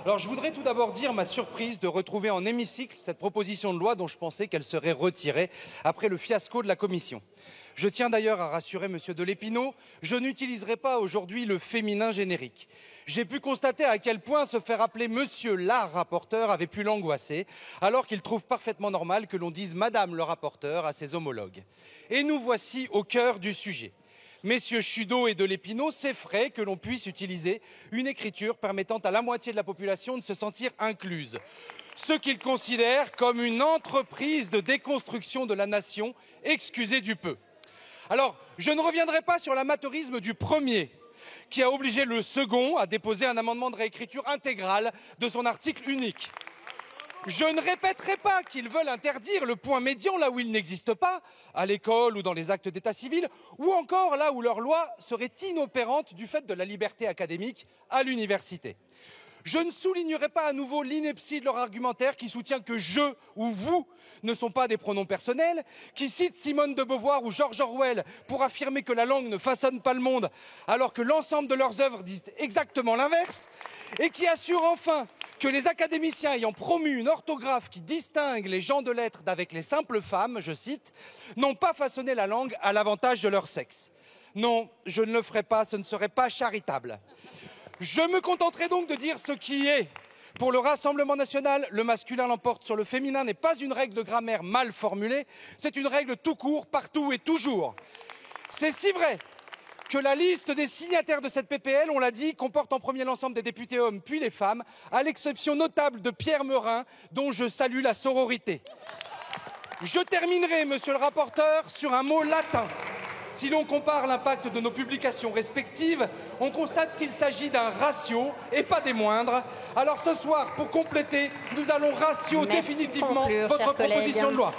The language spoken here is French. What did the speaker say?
Alors, je voudrais tout d'abord dire ma surprise de retrouver en hémicycle cette proposition de loi dont je pensais qu'elle serait retirée après le fiasco de la commission. Je tiens d'ailleurs à rassurer Monsieur de Lépinot, je n'utiliserai pas aujourd'hui le féminin générique. J'ai pu constater à quel point se faire appeler Monsieur la rapporteur avait pu l'angoisser, alors qu'il trouve parfaitement normal que l'on dise Madame le rapporteur à ses homologues. Et nous voici au cœur du sujet. Messieurs Chudeau et de Lépinot s'effraient que l'on puisse utiliser une écriture permettant à la moitié de la population de se sentir incluse, ce qu'ils considèrent comme une entreprise de déconstruction de la nation, excusez du peu. Alors, je ne reviendrai pas sur l'amateurisme du premier, qui a obligé le second à déposer un amendement de réécriture intégrale de son article unique. Je ne répéterai pas qu'ils veulent interdire le point médian là où il n'existe pas, à l'école ou dans les actes d'état civil, ou encore là où leur loi serait inopérante du fait de la liberté académique à l'université. Je ne soulignerai pas à nouveau l'ineptie de leur argumentaire qui soutient que je ou vous ne sont pas des pronoms personnels, qui cite Simone de Beauvoir ou George Orwell pour affirmer que la langue ne façonne pas le monde, alors que l'ensemble de leurs œuvres disent exactement l'inverse, et qui assure enfin que les académiciens ayant promu une orthographe qui distingue les gens de lettres d'avec les simples femmes, je cite, n'ont pas façonné la langue à l'avantage de leur sexe. Non, je ne le ferai pas, ce ne serait pas charitable. Je me contenterai donc de dire ce qui est. Pour le Rassemblement national, le masculin l'emporte sur le féminin n'est pas une règle de grammaire mal formulée, c'est une règle tout court, partout et toujours. C'est si vrai que la liste des signataires de cette PPL, on l'a dit, comporte en premier l'ensemble des députés hommes puis les femmes, à l'exception notable de Pierre Meurin, dont je salue la sororité. Je terminerai, monsieur le rapporteur, sur un mot latin. Si l'on compare l'impact de nos publications respectives, on constate qu'il s'agit d'un ratio, et pas des moindres. Alors ce soir, pour compléter, nous allons ratio définitivement votre proposition de loi.